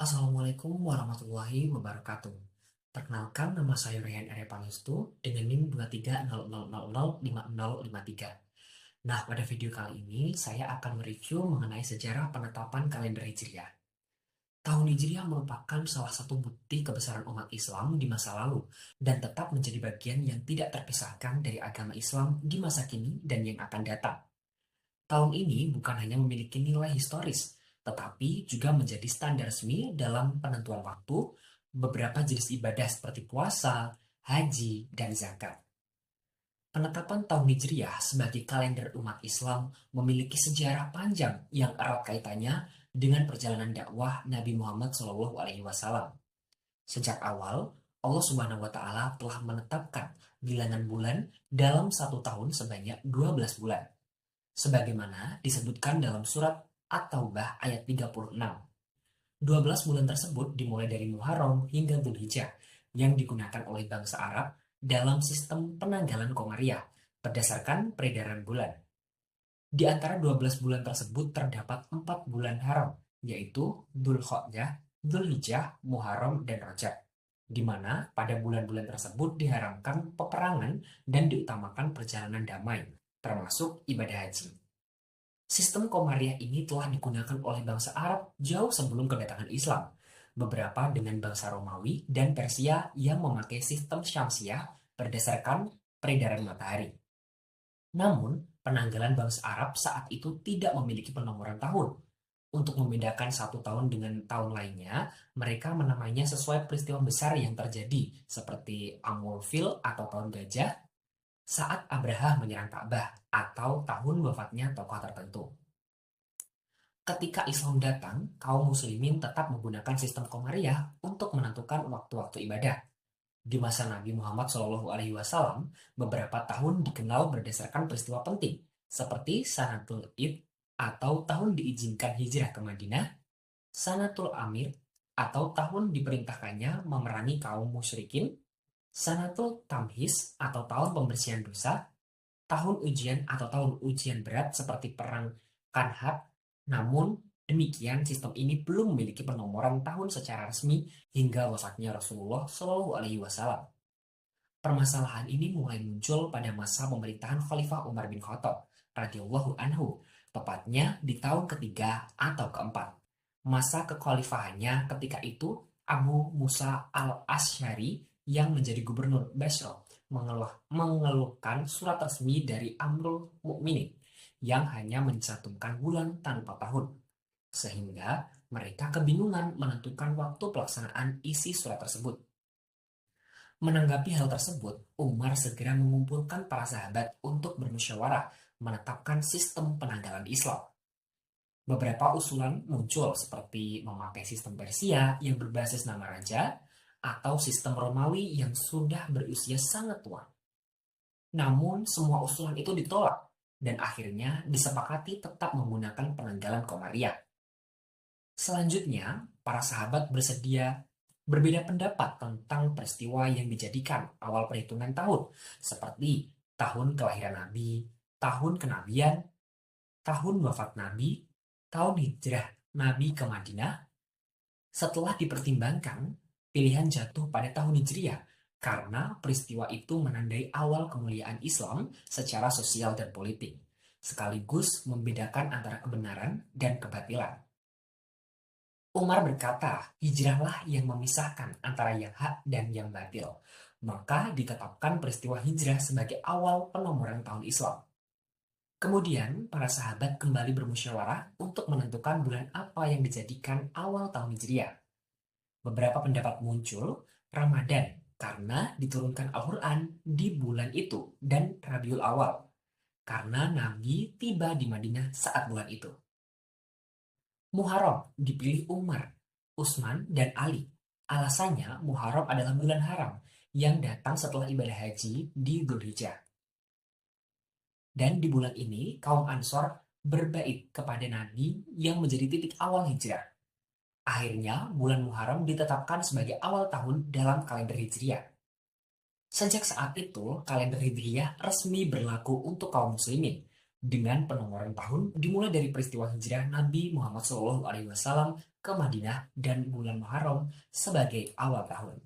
Assalamualaikum warahmatullahi wabarakatuh. Perkenalkan, nama saya Ryan Erepangestu dengan NIM 2300005053. Nah, pada video kali ini saya akan mereview mengenai sejarah penetapan kalender Hijriah. Tahun Hijriah merupakan salah satu bukti kebesaran umat Islam di masa lalu dan tetap menjadi bagian yang tidak terpisahkan dari agama Islam di masa kini dan yang akan datang. Tahun ini bukan hanya memiliki nilai historis, tetapi juga menjadi standar resmi dalam penentuan waktu beberapa jenis ibadah seperti puasa, haji, dan zakat. Penetapan tahun Hijriah sebagai kalender umat Islam memiliki sejarah panjang yang erat kaitannya dengan perjalanan dakwah Nabi Muhammad SAW. Sejak awal, Allah Subhanahu wa Ta'ala telah menetapkan bilangan bulan dalam satu tahun sebanyak 12 bulan sebagaimana disebutkan dalam surat At-Taubah ayat 36. 12 bulan tersebut dimulai dari Muharram hingga Dzulhijjah yang digunakan oleh bangsa Arab dalam sistem penanggalan Komariah berdasarkan peredaran bulan. Di antara 12 bulan tersebut terdapat 4 bulan haram, yaitu Dzulqa'dah, Dzulhijjah, Muharram, dan Rajab, di mana pada bulan-bulan tersebut diharamkan peperangan dan diutamakan perjalanan damai, termasuk ibadah haji. Sistem Komariah ini telah digunakan oleh bangsa Arab jauh sebelum kedatangan Islam, beberapa dengan bangsa Romawi dan Persia yang memakai sistem Syamsiah berdasarkan peredaran matahari. Namun, penanggalan bangsa Arab saat itu tidak memiliki penomoran tahun. Untuk membedakan satu tahun dengan tahun lainnya, mereka menamainya sesuai peristiwa besar yang terjadi, seperti Amul Fil atau tahun gajah, saat Abraha menyerang Ka'bah, atau tahun wafatnya tokoh tertentu. Ketika Islam datang, kaum muslimin tetap menggunakan sistem Komariah untuk menentukan waktu-waktu ibadah. Di masa Nabi Muhammad SAW, beberapa tahun dikenal berdasarkan peristiwa penting, seperti Sanatul Id atau tahun diizinkan hijrah ke Madinah, Sanatul Amir atau tahun diperintahkannya memerangi kaum musyrikin, Sanatul Tamhis atau tahun pembersihan dosa, tahun ujian atau tahun ujian berat seperti perang Kanhat. Namun demikian, sistem ini belum memiliki penomoran tahun secara resmi hingga wafatnya Rasulullah SAW. Permasalahan ini mulai muncul pada masa pemerintahan Khalifah Umar bin Khattab radhiyallahu anhu, tepatnya di tahun ketiga atau keempat. Masa kekhalifahannya ketika itu, Abu Musa al-Asy'ari yang menjadi gubernur Basra mengeluhkan surat resmi dari Amrul Mukminin yang hanya mencantumkan bulan tanpa tahun, sehingga mereka kebingungan menentukan waktu pelaksanaan isi surat tersebut. Menanggapi hal tersebut, Umar segera mengumpulkan para sahabat untuk bermusyawarah menetapkan sistem penanggalan Islam. Beberapa usulan muncul seperti memakai sistem Persia yang berbasis nama raja atau sistem Romawi yang sudah berusia sangat tua. Namun semua usulan itu ditolak dan akhirnya disepakati tetap menggunakan penanggalan Komariah. Selanjutnya, para sahabat bersedia berbeda pendapat tentang peristiwa yang dijadikan awal perhitungan tahun, seperti tahun kelahiran Nabi, tahun kenabian, tahun wafat Nabi, tahun hijrah Nabi ke Madinah. Setelah dipertimbangkan, pilihan jatuh pada tahun Hijriah karena peristiwa itu menandai awal kemuliaan Islam secara sosial dan politik, sekaligus membedakan antara kebenaran dan kebatilan. Umar berkata, hijrahlah yang memisahkan antara yang hak dan yang batil. Maka ditetapkan peristiwa hijrah sebagai awal penomoran tahun Islam. Kemudian, para sahabat kembali bermusyawarah untuk menentukan bulan apa yang dijadikan awal tahun Hijriah. Beberapa pendapat muncul Ramadan karena diturunkan Al-Quran di bulan itu dan Rabiul Awal karena Nabi tiba di Madinah saat bulan itu. Muharram dipilih Umar, Utsman, dan Ali. Alasannya Muharram adalah bulan haram yang datang setelah ibadah haji di Dzulhijjah. Dan di bulan ini kaum Ansor berbait kepada Nabi yang menjadi titik awal hijrah. Akhirnya bulan Muharram ditetapkan sebagai awal tahun dalam kalender Hijriah. Sejak saat itu, kalender Hijriah resmi berlaku untuk kaum muslimin dengan penomoran tahun dimulai dari peristiwa hijrah Nabi Muhammad SAW ke Madinah dan bulan Muharram sebagai awal tahun.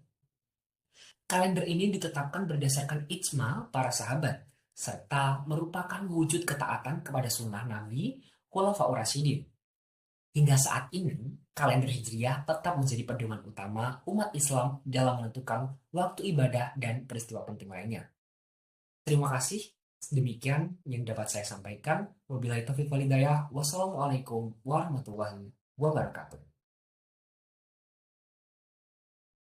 Kalender ini ditetapkan berdasarkan ijma para sahabat, serta merupakan wujud ketaatan kepada sunnah Nabi Khulafaur Rasyidin. Hingga saat ini, kalender Hijriah tetap menjadi pedoman utama umat Islam dalam menentukan waktu ibadah dan peristiwa penting lainnya. Terima kasih. Demikian yang dapat saya sampaikan. Wabillahi taufiq wal hidayah. Wassalamualaikum warahmatullahi wabarakatuh.